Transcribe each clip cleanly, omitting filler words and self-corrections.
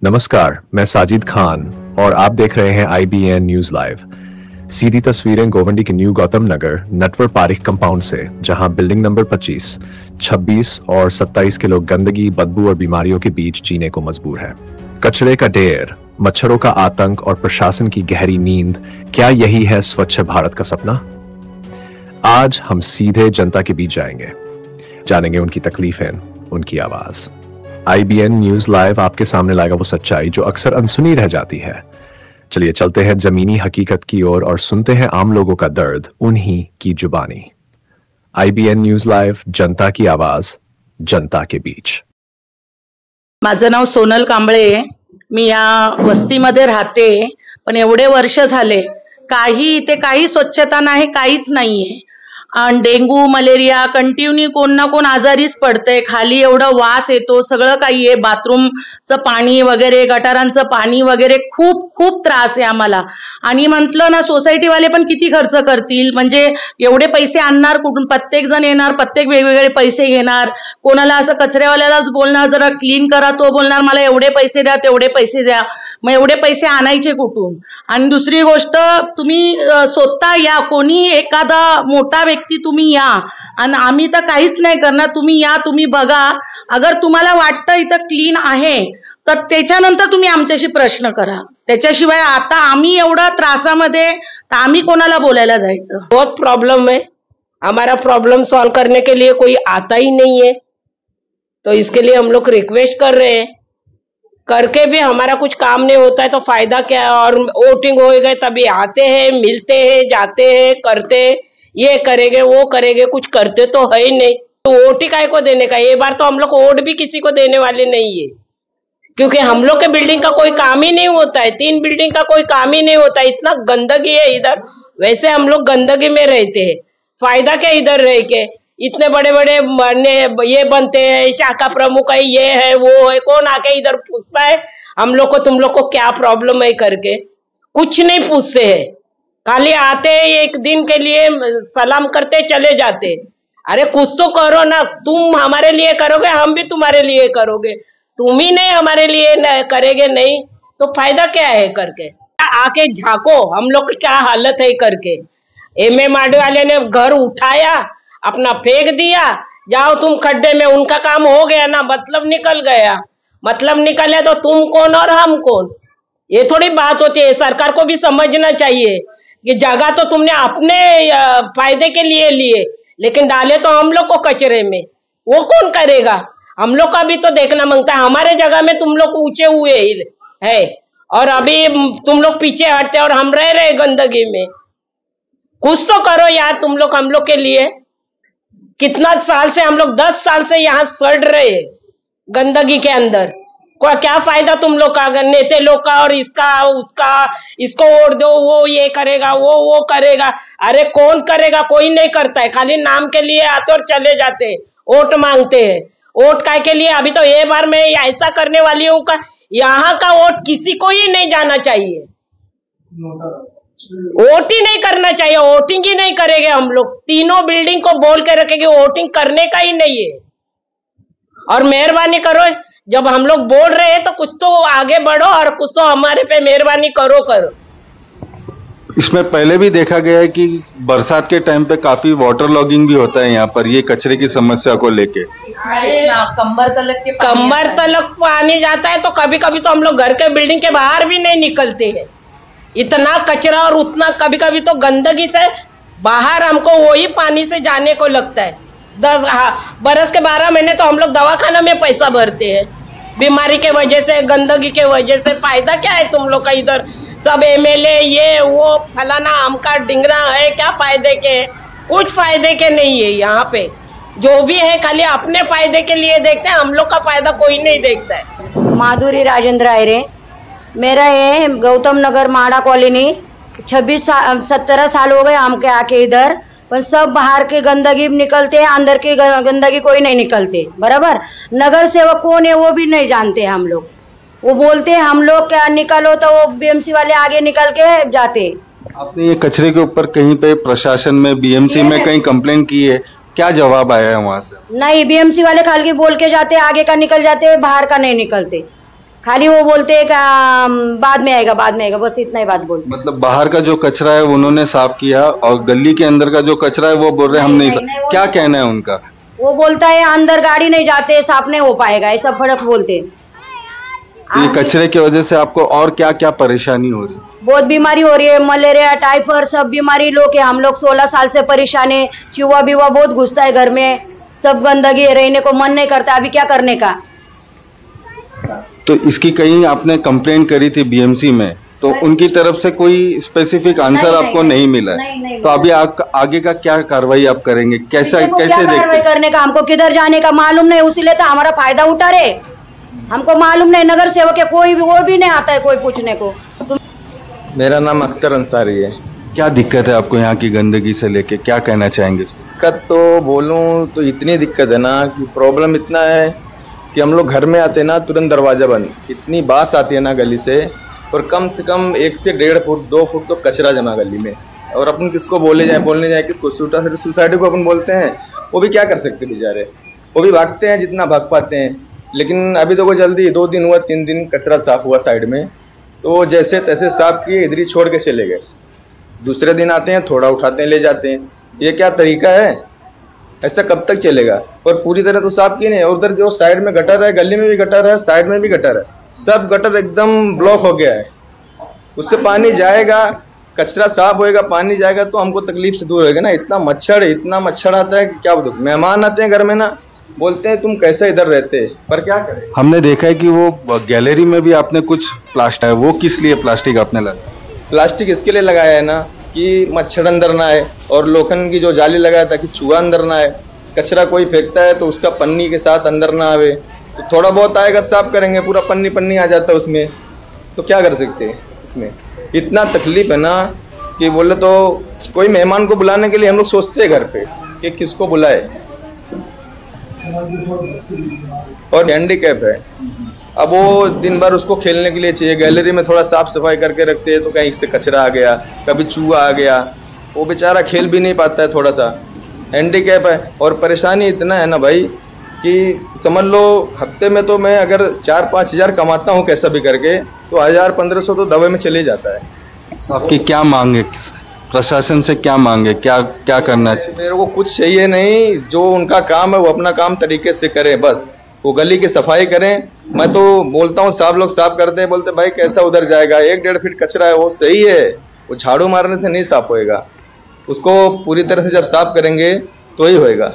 नमस्कार, मैं साजिद खान और आप देख रहे हैं IBN न्यूज लाइव। सीधी तस्वीरें गोवंडी के न्यू गौतम नगर नटवर पारिक कंपाउंड से, जहां बिल्डिंग नंबर 25, 26 और 27 के लोग गंदगी, बदबू और बीमारियों के बीच जीने को मजबूर है। कचरे का ढेर, मच्छरों का आतंक और प्रशासन की गहरी नींद, क्या यही है स्वच्छ भारत का सपना? आज हम सीधे जनता के बीच जाएंगे, जानेंगे उनकी तकलीफें, उनकी आवाज। IBN न्यूज लाइव आपके सामने लाएगा वो सच्चाई जो अक्सर अनसुनी रह जाती है। चलिए चलते हैं जमीनी हकीकत की ओर और सुनते हैं आम लोगों का दर्द उन्हीं की जुबानी। IBN न्यूज लाइव, जनता की आवाज, जनता के बीच। माझं नाव सोनल कांबळे, मी या वस्तीमध्ये राहते, पण एवढे वर्ष झाले काही स्वच्छता नाही, काहीच नाहीये। आणि डेंगू मलेरिया कंटिन्यू कोण ना कोण आजारीच पडते। खाली एवढा वास येतो, सगळं काही आहे, बाथरूमचं पाणी वगैरे, गटारांचं पाणी वगैरे, खूप खूप त्रास आहे आम्हाला। आणि म्हटलं ना, सोसायटी वाले पण किती खर्च करतील, म्हणजे एवढे पैसे आणणार कुठून? प्रत्येक जण येणार, प्रत्येक वेगवेगळे पैसे घेणार। कोणाला असं कचरेवाल्यालाच बोलणार जरा क्लीन करा, तो बोलणार मला एवढे पैसे द्या, तेवढे पैसे द्या। मग एवढे पैसे आणायचे कुठून? आणि दुसरी गोष्ट, तुम्ही स्वतः या, कोणी एखादा मोठा व्यक्ती तुम्ही या, आणि आम्ही तर काहीच नाही करणार। तुम्ही या, तुम्ही बघा, अगर तुम्हाला वाटतं इथं क्लीन आहे तर त्याच्यानंतर तुम्ही आमच्याशी प्रश्न करा। त्याच्याशिवाय आता आम्ही एवढा त्रासामध्ये तर आम्ही कोणाला बोलायला जायचं? बहुत प्रॉब्लम है, हमारा प्रॉब्लम सॉल्व करने के लिए कोई आता ही नहीं है। तो इसके लिए हम लोग रिक्वेस्ट कर रहे हैं, करके भी हमारा कुछ काम नहीं होता है तो फायदा क्या है? और वोटिंग हो गए तभी आते हैं, मिलते हैं, जाते हैं, करते, ये करेंगे वो करेंगे, कुछ करते तो है ही नहीं। तो वोट ही काय को देने का? ये बार तो हम लोग वोट भी किसी को देने वाले नहीं है, क्योंकि हम लोग के बिल्डिंग का कोई काम ही नहीं होता है। 3 बिल्डिंग का कोई काम ही नहीं होता है, इतना गंदगी है इधर। वैसे हम लोग गंदगी में रहते हैं, फायदा क्या इधर रह के? इतने बड़े बड़े ये बनते हैं, शाखा प्रमुख है, ये है वो है, कौन आके इधर पूछता है हम लोग को तुम लोग को क्या प्रॉब्लम है करके? कुछ नहीं पूछते हैं, खाली आते हैं, एक दिन के लिए सलाम करते चले जाते। अरे कुछ तो करो ना, तुम हमारे लिए करोगे, हम भी तुम्हारे लिए करोगे। तुम ही नहीं हमारे लिए करेंगे नहीं तो फायदा क्या है करके? आके झाको हम लोग की क्या हालत है करके। MMRD वाले ने घर उठाया, अपना फेंक दिया, जाओ तुम खड्डे में, उनका काम हो गया ना, मतलब निकल गया। मतलब निकले तो तुम कौन और हम कौन? ये थोड़ी बात होती है। सरकार को भी समझना चाहिए कि जगह तो तुमने अपने फायदे के लिए लिए, लेकिन डाले तो हम लोग को कचरे में, वो कौन करेगा? हम लोग का भी तो देखना मांगता है। हमारे जगह में तुम लोग ऊंचे हुए है और अभी तुम लोग पीछे हटते और हम रह रहे गंदगी में। कुछ तो करो यार तुम लोग हम लोग के लिए। कितना साल से हम लोग 10 साल से यहाँ सड़ रहे गंदगी के अंदर। क्या फायदा तुम लोग का? नेता लोग का और इसका उसका, इसको वोट दो, वो ये करेगा, वो करेगा। अरे कौन करेगा? कोई नहीं करता है, खाली नाम के लिए आते और चले जाते हैं, वोट मांगते हैं। वोट काय के लिए? अभी तो ये बार मैं ऐसा करने वाली हूँ का यहाँ का वोट किसी को ही नहीं जाना चाहिए, वोट ही नहीं करना चाहिए। वोटिंग ही नहीं करेंगे हम लोग, तीनों बिल्डिंग को बोल के रखेंगे वोटिंग करने का ही नहीं है। और मेहरबानी करो, जब हम लोग बोल रहे हैं तो कुछ तो आगे बढ़ो और कुछ तो हमारे पे मेहरबानी करो। इसमें पहले भी देखा गया है कि बरसात के टाइम पे काफी वाटर लॉगिंग भी होता है यहाँ पर, ये कचरे की समस्या को लेके। कमर तलक पानी जाता है, तो कभी कभी तो हम लोग घर के बिल्डिंग के बाहर भी नहीं निकलते हैं, इतना कचरा और उतना कभी कभी तो गंदगी से बाहर हमको वही पानी से जाने को लगता है। 10 बरस के 12 महीने तो हम लोग दवाखाना में पैसा भरते हैं, बीमारी के वजह से, गंदगी के वजह से। फायदा क्या है तुम लोग का? इधर सब MLA ये वो फलाना हमका डिंगरा है, क्या फायदे के? कुछ फायदे के नहीं है। यहाँ पे जो भी है खाली अपने फायदे के लिए देखते हैं, हम लोग का फायदा कोई नहीं देखता है। माधुरी राजेंद्र आयरे, मेरा ये गौतम नगर माड़ा कॉलोनी, 17 साल हो गए हमके आके इधर, पर सब बाहर के गंदगी निकलते हैं, अंदर की गंदगी कोई नहीं निकलते। बराबर, नगर सेवक कौन है वो भी नहीं जानते हम लोग। वो बोलते हैं हम लोग क्या निकलो, तो वो BMC वाले आगे निकल के जाते। आपने ये कचरे के ऊपर कहीं पे प्रशासन में, BMC में कहीं कंप्लेंट की है? क्या जवाब आया है वहाँ से? नहीं, BMC वाले खाली बोल के जाते, आगे का निकल जाते, बाहर का नहीं निकलते। खाली वो बोलते हैं कि बाद में आएगा, बाद में आएगा, बस इतना ही बात बोलते। मतलब बाहर का जो कचरा है उन्होंने साफ किया और गली के अंदर का जो कचरा है वो बोल रहे हैं हम नहीं, क्या कहना है उनका? वो बोलता है अंदर गाड़ी नहीं जाते, साफ नहीं हो पाएगा, ऐसा फर्क बोलते। ये कचरे की वजह से आपको और क्या क्या परेशानी हो रही है? बहुत बीमारी हो रही है, मलेरिया, टाइफाइड, सब बीमारी लोग है। हम लोग 16 साल से परेशान है, चूहा बीवा बहुत घुसता है घर में, सब गंदगी, रहने को मन नहीं करता, अभी क्या करने का। तो इसकी कहीं आपने कंप्लेंट करी थी बीएमसी में, तो उनकी तरफ से कोई स्पेसिफिक आंसर आपको नहीं मिला है? तो अभी आगे का क्या कार्रवाई आप करेंगे, कैसे कार्रवाई करने का, हमको किधर जाने का मालूम नहीं, उसीलिए तो हमारा फायदा उठा रहे। हमको मालूम नहीं, नगर सेवक है कोई भी, वो भी नहीं आता है कोई पूछने को। मेरा नाम अख्तर अंसारी है। क्या दिक्कत है आपको यहाँ की गंदगी से लेके, क्या कहना चाहेंगे? दिक्कत तो बोलूँ तो इतनी दिक्कत है ना कि प्रॉब्लम इतना है कि हम लोग घर में आते ना तुरंत दरवाजा बंद, इतनी बास आती है ना गली से, और कम से कम 1 से 1.5 फुट 2 फुट तो कचरा जमा गली में। और अपन किसको बोलने जाए किसको, सोसाइटी को अपन बोलते हैं, वो भी क्या कर सकते बेचारे, वो भी भागते हैं जितना भाग पाते हैं। लेकिन अभी तो कोई जल्दी 2 दिन हुआ 3 दिन कचरा साफ हुआ साइड में, तो जैसे तैसे साफ किए, इधर ही छोड़ के चले गए। दूसरे दिन आते हैं, थोड़ा उठाते हैं ले जाते हैं। ये क्या तरीका है? ऐसा कब तक चलेगा? और पूरी तरह तो साफ किए नहीं। और उधर जो साइड में गटर है, गली में भी गटर है, साइड में भी गटर है, सब गटर एकदम ब्लॉक हो गया है। उससे पानी जाएगा, कचरा साफ होएगा, पानी जाएगा तो हमको तकलीफ से दूर होएगा ना। इतना मच्छर आता है कि क्या बताऊं। मेहमान आते हैं घर में ना, बोलते हैं तुम कैसे इधर रहते, पर क्या करें। हमने देखा है कि वो गैलरी में भी आपने कुछ प्लास्टिक है, वो किस लिए प्लास्टिक आपने लगाया? प्लास्टिक इसके लिए लगाया है ना कि मच्छर अंदर ना आए, और लोखंड की जो जाली लगाया ताकि चूहा अंदर ना आए। कचरा कोई फेंकता है तो उसका पन्नी के साथ अंदर ना आवे, तो थोड़ा बहुत आएगा तो साफ करेंगे, पूरा पन्नी आ जाता है उसमें, तो क्या कर सकते हैं। उसमें इतना तकलीफ है ना कि बोले तो कोई मेहमान को बुलाने के लिए हम लोग सोचते हैं घर पे कि किसको बुलाए, और हैंडीकैप है। अब वो दिन भर उसको खेलने के लिए चाहिए, गैलरी में थोड़ा साफ सफाई करके रखते हैं तो कहीं से कचरा आ गया, कभी चूहा आ गया, वो बेचारा खेल भी नहीं पाता है, थोड़ा सा हैंडीकैप है। और परेशानी इतना है ना भाई कि समझ लो हफ्ते में तो मैं अगर 4-5 हज़ार कमाता हूँ कैसा भी करके, तो 1000-1500 तो दवा में चले जाता है। आपकी क्या मांग है, प्रशासन से क्या मांगे, क्या करना चाहिए? मेरे को कुछ चाहिए नहीं, जो उनका काम है वो अपना काम तरीके से करें, बस वो गली की सफाई करें। मैं तो बोलता हूँ, सब लोग साफ करते हैं, बोलते भाई कैसा उधर जाएगा, 1-1.5 फीट कचरा है, वो सही है, वो झाड़ू मारने से नहीं साफ होएगा, उसको पूरी तरह से जब साफ करेंगे तो ही होएगा।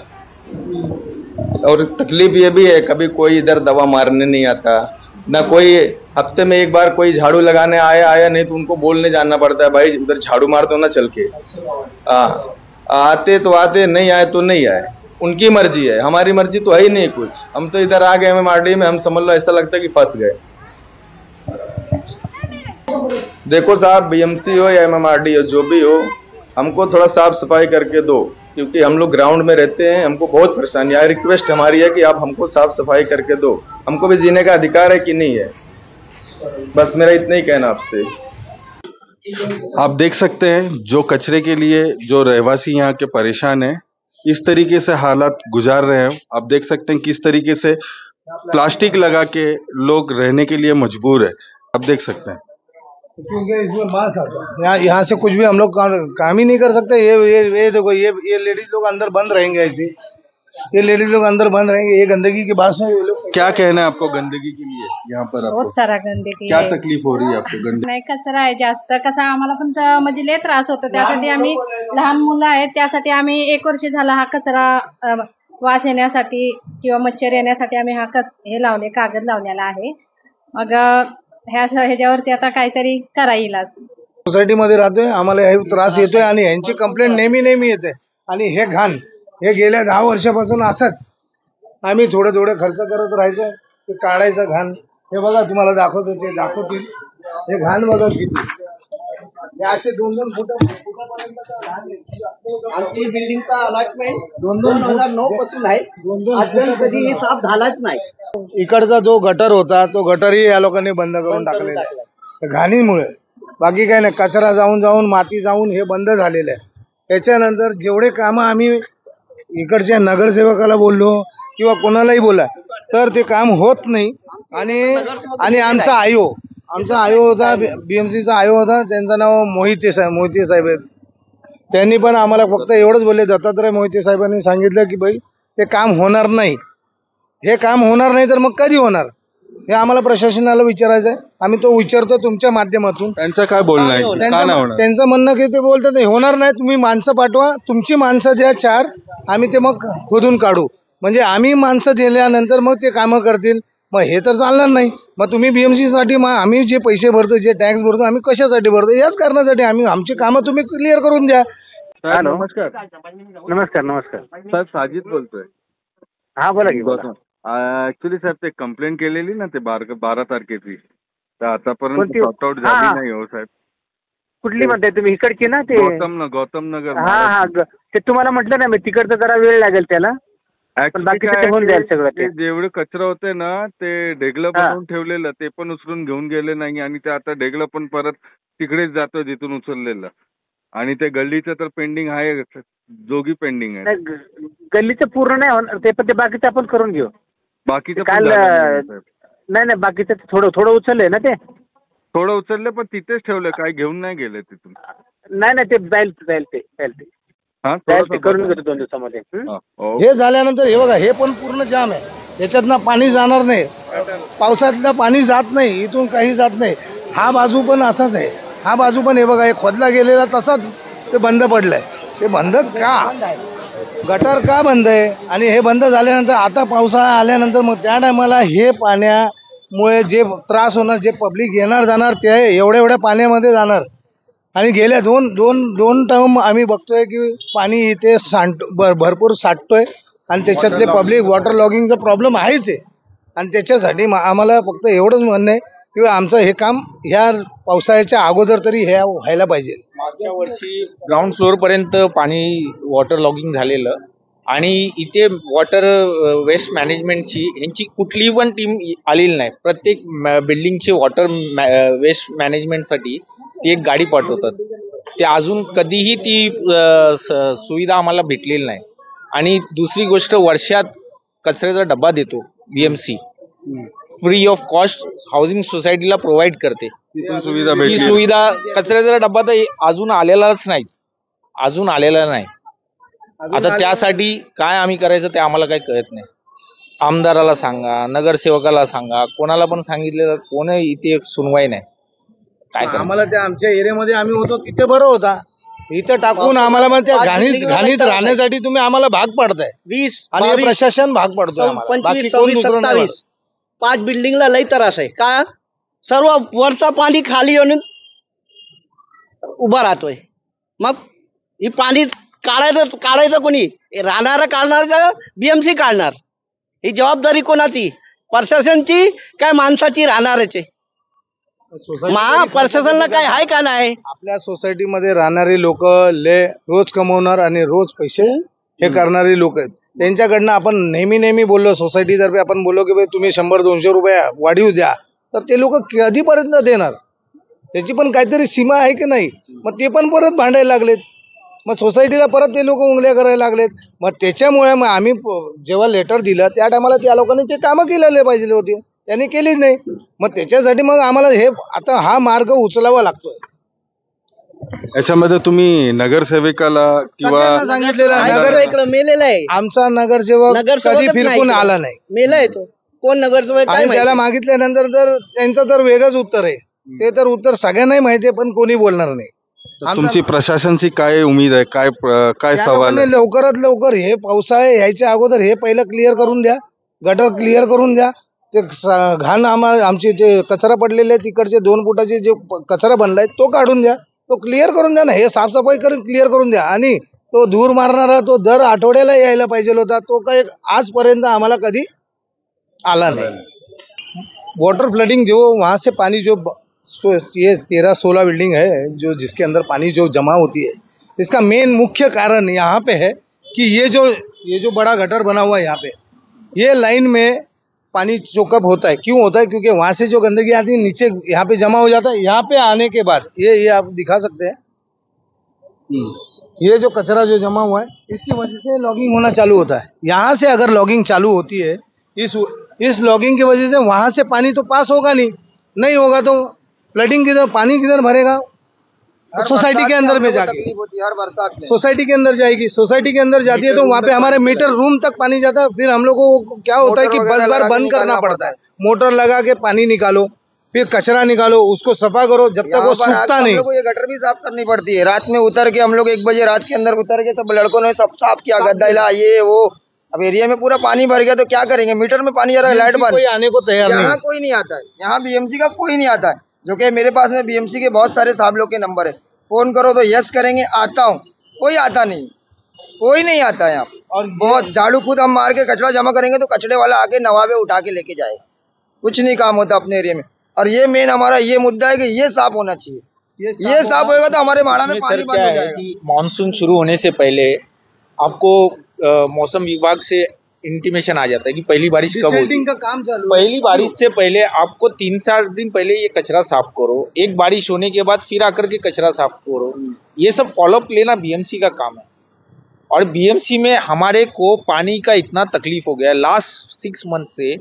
और तकलीफ ये भी है, कभी कोई इधर दवा मारने नहीं आता ना, कोई हफ्ते में एक बार कोई झाड़ू लगाने आया नहीं तो उनको बोलने जाना पड़ता है, भाई उधर झाड़ू मार दो ना चल के। आते तो आते, नहीं आए तो नहीं आए, उनकी मर्जी है, हमारी मर्जी तो है ही नहीं कुछ। हम तो इधर आ गए MMRD में, हम समझ लो ऐसा लगता है कि फंस गए। देखो साहब, BMC हो या MMRD हो, जो भी हो, हमको थोड़ा साफ सफाई करके दो, क्योंकि हम लोग ग्राउंड में रहते हैं, हमको बहुत परेशानी है। रिक्वेस्ट हमारी है कि आप हमको साफ सफाई करके दो, हमको भी जीने का अधिकार है कि नहीं है, बस मेरा इतना ही कहना आपसे। आप देख सकते हैं जो कचरे के लिए जो रहवासी यहाँ के परेशान हैं, इस तरीके से हालात गुजार रहे हैं। आप देख सकते हैं किस तरीके से प्लास्टिक लगा के लोग रहने के लिए मजबूर है। आप देख सकते हैं क्योंकि इसमें बांस आता है, यहाँ से कुछ भी हम लोग काम ही नहीं कर सकते। ये देखो, ये लेडीज लोग अंदर बंद रहेंगे, ऐसे ये लेडीज लोग अंदर बंद रहेंगे, ये गंदगी के बास में। क्या कहना है आपको गंदगी के लिए यहाँ पर? बहुत सारा गंदगी क्या तकलीफ हो रही है आपको? गंदगी नाही, कचरा आहे जास्त, कसा आम्हाला पण म्हणजे लय त्रास होतो, त्यासाठी आम्ही लहान मुलं आहेत, त्यासाठी आम्ही 1 वर्ष झाला हा कचरा वास येण्यासाठी किंवा मच्छर येण्यासाठी आम्ही हे लावले, कागद लावलेला आहे। मग ह्याच्यावरती आता काहीतरी करा येईल। सोसायटी मध्ये राहतोय, आम्हाला हे त्रास येतोय आणि यांची कंप्लेंट नेहमी येते। आणि हे घाण हे गेल्या 10 वर्षापासून असंच आम्ही थोडं खर्च करत राहायचं, ते काढायचं घाण। हे बघा, तुम्हाला दाखवतील हे घाण बघा किती, हे असे 2-2 फुटापर्यंत घाण आहे। आमची बिल्डिंगचा अलॉटमेंट 2009 पासून आहे, अजून कधी साफ झालाच नाही। इकडचा जो गटर होता तो गटरही या लोकांनी बंद करून टाकलेला आहे घाणीमुळे। बाकी काय नाही, कचरा जाऊन माती जाऊन हे बंद झालेलं आहे। त्याच्यानंतर जेवढे कामं आम्ही इकडच्या नगरसेवकाला बोललो किंवा कोणालाही बोला, तर ते काम होत नाही. आणि आमचा आयो होता, बीएमसीचा आयो होता, त्यांचं नाव मोहिते साहेब आहेत. त्यांनी पण आम्हाला फक्त एवढंच बोलले, दत्तात्रय मोहिते साहेबांनी सांगितलं की भाई ते काम होणार नाही. हे काम होणार नाही तर मग कधी होणार हे आम्हाला प्रशासनाला विचारायचं आहे. आम्ही तो विचारतो तुमच्या माध्यमातून. त्यांचं काय बोलणं आहे? का नाही होणार? त्यांचं म्हणणं की ते बोलतात होणार नाही, तुम्ही माणसं पाठवा, तुमची माणसं द्या 4, आम्ही ते मग खोदून काढू. म्हणजे आम्ही माणसं दिल्यानंतर मग ते कामं करतील. मग हे तर चालणार नाही. मग तुम्ही बीएमसी साठी आम्ही जे पैसे भरतो, जे टॅक्स भरतो, आम्ही कशासाठी भरतो? याच कारणासाठी. आमची कामं तुम्ही क्लिअर करून द्या. नमस्कार. नमस्कार साहेब साजिद बोलतोय. हा बोला की. बोला. ऍक्च्युली साहेब ते कंप्लेंट केलेली ना ते 12 तारखेची, तर आतापर्यंत कोणती? सॉर्ट आउट झाली नाही हो साहेब. कुठली म्हणताय तुम्ही? इकडची ना ते गौतम नगर. हा ते तुम्हाला म्हटलं ना मी, तिकडचं जरा वेळ लागेल त्याला. पण बाकीचं ते होऊन जाईल सगळं. ते जेवढे कचरा होते ना ते ढेगलं बनवून ठेवलेलं ते पण उचलून घेऊन गेले नाही, आणि ते आता ढेगलं पण परत तिकडेच जातो जिथून उचललेलं. आणि ते गल्लीचं तर पेंडिंग आहे, जोगी पेंडिंग आहे. नाही, गल्लीचं पूर्ण नाही होणार ते, पण ते बाकीचं आपण करून घेऊ. बाकीचं काल नाही बाकीचं थोडं उचललंय ना ते. थोडं उचललं पण तिथेच ठेवलं, काय घेऊन नाही गेले तिथून. नाही ते जाईल ते करून घेतो 2 दिवसामध्ये. हे झाल्यानंतर हे बघा, हे पण पूर्ण जाम आहे. याच्यातनं पाणी जाणार नाही, पावसातलं पाणी जात नाही, इथून काही जात नाही. हा बाजू पण असाच आहे. हा बाजू पण हे बघा, हे खोदला गेलेला तसाच ते बंद पडलंय. ते बंद का? गटर का बंद आहे? आणि हे बंद झाल्यानंतर आता पावसाळा आल्यानंतर मग त्या टायमाला हे पाण्यामुळे जे त्रास होणार, जे पब्लिक येणार जाणार ते एवढ्या पाण्यामध्ये जाणार. आणि गेल्या दोन टर्म आम्ही बघतोय की पाणी इथे भरपूर साठतोय, आणि त्याच्यातले पब्लिक वॉटर लॉगिंगचा प्रॉब्लेम आहेच आहे. आणि त्याच्यासाठी आम्हाला फक्त एवढंच म्हणणं आहे की आमचं हे काम ह्या पावसाळ्याच्या अगोदर तरी हे व्हायला पाहिजे. मागच्या वर्षी ग्राउंड फ्लोअर पर्यंत पाणी वॉटर लॉगिंग झालेलं, आणि इथे वॉटर वेस्ट मॅनेजमेंटची यांची कुठलीही पण टीम आलेली नाही. प्रत्येक बिल्डिंगची वॉटर वेस्ट मॅनेजमेंटसाठी ती एक गाडी पाठवतात. ते अजून कधीही ती सुविधा आम्हाला भेटलेली नाही. आणि दुसरी गोष्ट, वर्षात कचऱ्याचा डब्बा देतो BMC, free of cost housing सोसायटीला प्रोव्हाइड करते. ही सुविधा कचऱ्याचा डब्बा तर अजून आलेला नाही. आता त्यासाठी काय आम्ही करायचं ते आम्हाला काही कळत नाही. आमदाराला सांगा, नगरसेवकाला सांगा, कोणाला पण सांगितलं, कोण इथे सुनवाई नाही. काय आम्हाला त्या आमच्या एरियामध्ये आम्ही होतो तिथे बरं होता. इथं टाकून आम्हाला मग त्या घाणीत राहण्यासाठी तुम्ही आम्हाला भाग पडताय. 20 आणि प्रशासन भाग पडतोय. 25 26 5 बिल्डिंगला लई त्रास आहे. का? सर्व वरचा पाणी खाली येऊन उभा राहतोय. मग ही पाणी काढायचं कोणी? राहणारं काढणार, बीएमसी काढणार. ही जबाबदारी कोणाची? प्रशासनची काय माणसाची? राहणारच आहे. प्रशासनाला काय आहे का नाही? आपल्या सोसायटीमध्ये राहणारी लोक रोज कमवणार आणि रोज पैसे हे करणारी लोक आहेत. त्यांच्याकडनं आपण नेहमी बोललो, सोसायटीतर्फे आपण बोललो की भाई तुम्ही 100-200 रुपये वाढीव द्या, तर ते लोक कधीपर्यंत देणार? त्याची पण काहीतरी सीमा आहे की नाही? मग ते पण परत भांडायला लागलेत. मग सोसायटीला परत ते लोक उंगल्या करायला लागलेत. मग त्याच्यामुळे मग आम्ही जेव्हा लेटर दिलं त्या टायमाला त्या लोकांनी ते कामं केलेले पाहिजे होते, त्यांनी केलीच नाही. मग त्याच्यासाठी मग आम्हाला हे आता हा मार्ग उचलावा लागतोय. याच्यामध्ये तुम्ही नगरसेवकाला किंवा सांगितलेलं इकडे मेलेला आहे. आमचा नगरसेवक कधी फिरकून आला नाही. मेलाय तो. कोण नगरसेवक? त्याला मागितल्यानंतर तर त्यांचं तर वेगळंच उत्तर आहे. ते तर उत्तर सगळ्यांनाही माहिती आहे, पण कोणी बोलणार नाही. तुमची प्रशासनची काय उमेद आहे? काय सवाल आहे? लवकरात लवकर हे पावसाळे यायच्या अगोदर हे पहिलं क्लिअर करून द्या, गटर क्लिअर करून द्या. ते घाण आमचे जे कचरा पडलेले तिकडचे 2 फुटाचे जे कचरा बनलाय तो काढून द्या, तो क्लिअर करून द्या ना. हे साफसफाई करून क्लिअर करून द्या. आणि तो धूर मारणारा तो दर आठवड्याला यायला पाहिजे होता, तो काही आजपर्यंत आम्हाला कधी आला नाही. वाटर फ्लडिंग जो वहाँ से पानी जो ये 13-16 बिल्डिंग है जो जिसके अंदर पानी जो जमा होती है, इसका मेन मुख्य कारण यहाँ पे है कि ये जो बड़ा गटर बना हुआ है यहाँ पे, ये लाइन में पानी चोकअप होता है. क्यों होता है? क्योंकि वहाँ से जो गंदगी आती है नीचे यहाँ पे जमा हो जाता है. यहाँ पे आने के बाद ये आप दिखा सकते हैं, ये जो कचरा जो जमा हुआ है इसकी वजह से लॉगिंग होना चालू होता है. यहाँ से अगर लॉगिंग चालू होती है, इस इस लॉगिंग की वजह से वहां से पानी तो पास होगा नहीं होगा तो फ्लडिंग किधर, पानी किधर भरेगा? सोसाइटी के अंदर में जाके हर बरसात में सोसाइटी के अंदर जाएगी, सोसाइटी के अंदर जाती है तो वहाँ पे हमारे मीटर रूम तक पानी जाता है। फिर हम लोग को क्या होता है कि बस बार बंद करना पड़ता है, मोटर लगा के पानी निकालो, फिर कचरा निकालो, उसको सफा करो, जब तक वो सूखता नहीं। हम लोग को ये गटर भी साफ करनी पड़ती है। रात में उतर के हम लोग 1 बजे रात के अंदर उतर के सब लड़कों ने सब साफ किया, गद्दा हिला, ये वो। अब एरिया में पूरा पानी भर गया तो क्या करेंगे? मीटर में पानी आ रहा है, लाइट बंद, आने को तैयार नहीं। यहाँ कोई नहीं आता है, यहाँ बीएमसी का कोई नहीं आता है। जो कि मेरे पास में बीएमसी के बहुत सारे साहब लोग के नंबर है, फोन करो तो यस करेंगे, आता हूँ, कोई आता नहीं, कोई नहीं आता यहाँ। और बहुत झाड़ू खुद हम मार के कचरा जमा करेंगे तो कचड़े वाला आके नवाबे उठा के लेके जाएगा, कुछ नहीं काम होता अपने एरिया में। और ये मेन हमारा ये मुद्दा है कि ये साफ होना चाहिए, ये साफ होगा तो हमारे माड़ा में पानी बंद हो जाएगा। मानसून शुरू होने से पहले आपको मौसम विभाग से इंटीमेशन आ जाता है कि पहली बारिश कब होगी। का काम चालू, पहली बारिश से पहले आपको 3-4 दिन पहले ये कचरा साफ करो, एक बारिश होने के बाद फिर आकर के कचरा साफ करो, ये सब फॉलोअप लेना बीएमसी का काम है। और बीएमसी में हमारे को पानी का इतना तकलीफ हो गया है, लास्ट 6 मंथ से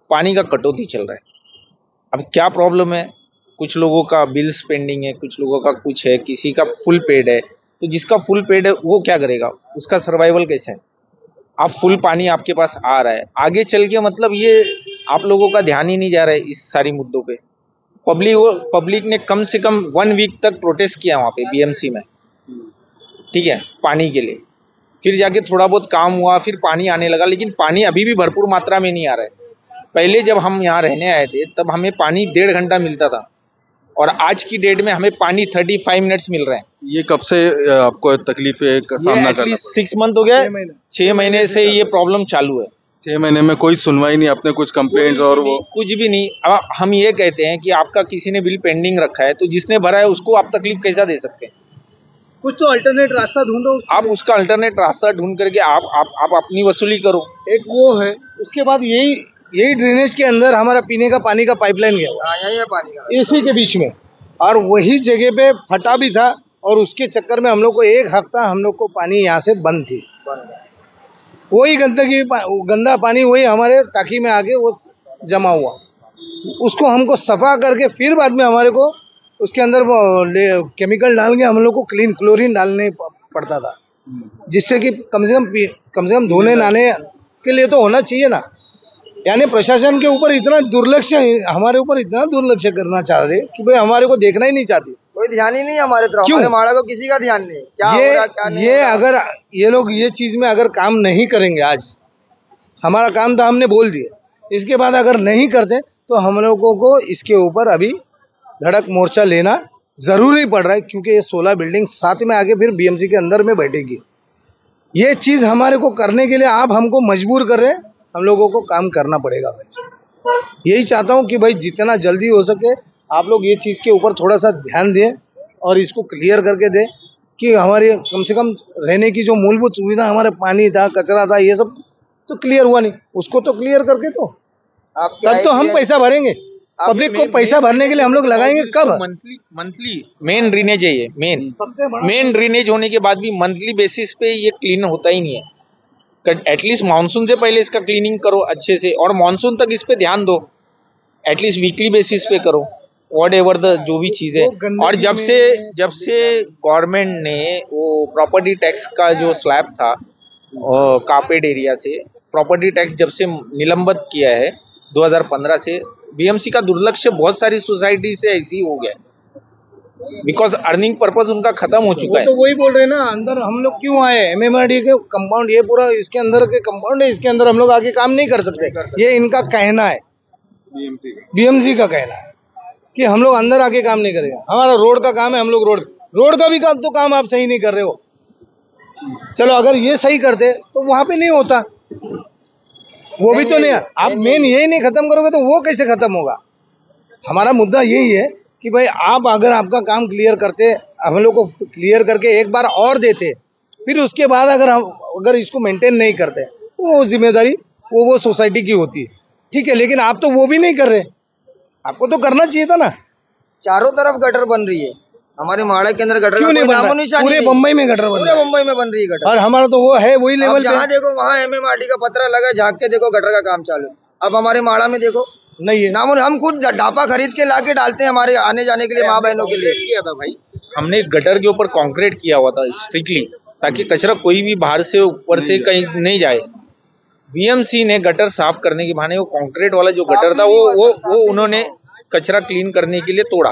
पानी का कटौती चल रहा है। अब क्या प्रॉब्लम है? कुछ लोगों का बिल्स पेंडिंग है, कुछ लोगों का कुछ है, किसी का फुल पेड है। तो जिसका फुल पेड है वो क्या करेगा? उसका सर्वाइवल कैसे है? आप फुल पानी आपके पास आ रहा है, आगे चल के मतलब ये आप लोगों का ध्यान ही नहीं जा रहा है इस सारी मुद्दों पे। पब्लिक ने कम से कम 1 वीक तक प्रोटेस्ट किया वहाँ पे बीएमसी में, ठीक है, पानी के लिए। फिर जाके थोड़ा बहुत काम हुआ, फिर पानी आने लगा, लेकिन पानी अभी भी भरपूर मात्रा में नहीं आ रहा है। पहले जब हम यहाँ रहने आए थे तब हमें पानी 1.5 घंटा मिलता था, और आज की डेट में हमें पानी 35 मिनट्स मिल रहे हैं। ये कब से आपको तकलीफ का सामना करना? 6 मंथ हो गया, 6 महीने से ये प्रॉब्लम चालू है। 6 महीने में कोई सुनवाई नहीं, आपने कुछ कंप्लेंट्स और वो कुछ भी नहीं। अब हम ये कहते हैं कि आपका किसी ने बिल पेंडिंग रखा है तो जिसने भरा है उसको आप तकलीफ कैसा दे सकते हैं? कुछ तो अल्टरनेट रास्ता ढूंढो, आप उसका अल्टरनेट रास्ता ढूंढ करके आप अपनी वसूली करो। एक वो है, उसके बाद यही ड्रेनेज के अंदर हमारा पीने का पानी का पाइपलाइन गया हुआ, यही है पानी का, इसी के बीच में, और वही जगह पे फटा भी था, और उसके चक्कर में हम लोग को 1 हफ्ता हम लोग को पानी यहाँ से बंद थी। वही गंदा पानी वही हमारे टाकी में आके वो जमा हुआ, उसको हमको सफा करके फिर बाद में हमारे को उसके अंदर वो केमिकल डाल के हम लोग को क्लोरीन डालने पड़ता था, जिससे कि कम से कम धोने नहाने के लिए तो होना चाहिए ना। यानी प्रशासन के ऊपर इतना दुर्लक्ष्य, हमारे ऊपर इतना दुर्लक्ष्य करना चाह रहे कि भाई हमारे को देखना ही नहीं चाहते, कोई ध्यान ही नहीं हमारे तरफ, हमारे माड़ा को किसी का ध्यान नहीं। क्या होगा, क्या नहीं ये अगर ये लोग ये चीज में अगर काम नहीं करेंगे, आज हमारा काम था हमने बोल दिए, इसके बाद अगर नहीं करते तो हम लोगों को इसके ऊपर अभी धड़क मोर्चा लेना जरूरी पड़ रहा है, क्योंकि ये 16 बिल्डिंग साथ में आके फिर बीएमसी के अंदर में बैठेगी। ये चीज हमारे को करने के लिए आप हमको मजबूर कर रहे हैं, हम लोगों को काम करना पड़ेगा। वैसे यही चाहता हूँ कि भाई जितना जल्दी हो सके आप लोग ये चीज़ के ऊपर थोड़ा सा ध्यान दें और इसको क्लियर करके दें कि हमारी कम से कम रहने की जो मूलभूत सुविधा, हमारे पानी था, कचरा था, ये सब तो क्लियर हुआ नहीं, उसको तो क्लियर करके तो तब तो हम पैसा भरेंगे। पब्लिक को पैसा भरने के लिए हम लोग लगाएंगे कब? मंथली मेन ड्रेनेज है, ये मेन ड्रेनेज होने के बाद भी मंथली बेसिस पे ये क्लीन होता ही नहीं है। एटलीस्ट मानसून से पहले इसका क्लीनिंग करो अच्छे से, और मानसून तक इस पे ध्यान दो, एटलीस्ट वीकली बेसिस पे करो, वॉट एवर द जो भी चीजें। और जब से गवर्नमेंट ने वो प्रॉपर्टी टैक्स का जो स्लैब था कारपेट एरिया से, प्रॉपर्टी टैक्स जब से निलंबित किया है 2015 से, बीएमसी का दुर्लक्ष्य बहुत सारी सोसाइटी से ऐसी हो गया, बिकॉज अर्निंग पर्पज उनका खत्म हो चुका है। तो वही बोल रहे हैं ना, अंदर हम लोग क्यों आए? एमएमआरडी के कंपाउंड, ये पूरा इसके अंदर के कंपाउंड है, इसके अंदर हम लोग आके काम नहीं कर सकते, ये इनका कहना है, बीएमसी का कहना है कि हम लोग अंदर आके काम नहीं करेंगे। हमारा रोड का काम है, हम लोग रोड का भी काम आप सही नहीं कर रहे हो। चलो अगर ये सही करते तो वहां पे नहीं होता, वो भी तो नहीं। आप मेन यही नहीं खत्म करोगे तो वो कैसे खत्म होगा? हमारा मुद्दा यही है कि भाई आप अगर आपका काम क्लियर करते, हम लोग को क्लियर करके एक बार और देते, फिर उसके बाद अगर इसको मेंटेन नहीं करते तो वो जिम्मेदारी वो सोसाइटी की होती है, ठीक है, लेकिन आप तो वो भी नहीं कर रहे। आपको तो करना चाहिए था ना। चारों तरफ गटर बन रही है, हमारे माड़ा के अंदर गटर क्यों नहीं बन रहा? पूरे बम्बई में गटर बन रहा है, पूरे मुंबई में बन रही है गटर, और हमारा तो वो है वही लेवल। जहाँ देखो वहाँ एमएमआरडी का पत्रा लगा, झाँक के देखो गटर का काम चालू। अब हमारे माड़ा में देखो नहीं है नामुन, हम खुद ढापा खरीद के लाके डालते हैं हमारे आने जाने के लिए, माँ बहनों के लिए। किया था भाई, हमने गटर के ऊपर कंक्रीट किया हुआ था स्ट्रिक्टली, ताकि कचरा कोई भी बाहर से ऊपर से कहीं नहीं जाए। बीएमसी ने गटर साफ करने के बहाने वो कंक्रीट वाला जो गटर था वो उन्होंने कचरा क्लीन करने के लिए तोड़ा।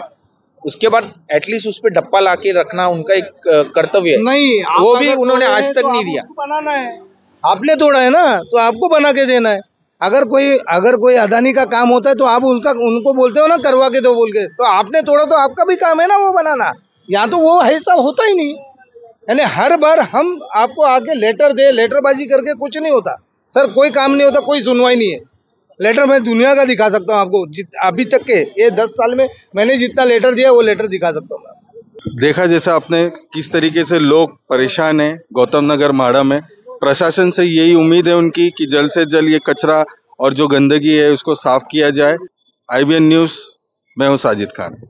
उसके बाद एटलीस्ट उस पर डब्बा लाके रखना उनका एक कर्तव्य है, नहीं, वो भी उन्होंने आज तक नहीं दिया। बनाना है, आपने तोड़ा है ना तो आपको बना के देना है। अगर कोई अदानी का काम होता है तो आप उनको बोलते हो ना करवा के दो बोल के, तो आपने तोड़ा तो आपका भी काम है ना वो बनाना। यहाँ तो वो ऐसा होता ही नहीं, यानी हर बार हम आपको आके लेटरबाजी करके कुछ नहीं होता सर, कोई काम नहीं होता, कोई सुनवाई नहीं है। लेटर मैं दुनिया का दिखा सकता हूँ आपको, अभी तक के ये 10 साल में मैंने जितना लेटर दिया वो लेटर दिखा सकता हूँ। देखा जैसा आपने किस तरीके से लोग परेशान हैं गौतम नगर माड़ा में। प्रशासन से यही उम्मीद है उनकी कि जल्द से जल्द ये कचरा और जो गंदगी है उसको साफ किया जाए। IBN न्यूज़, मैं हूँ साजिद खान।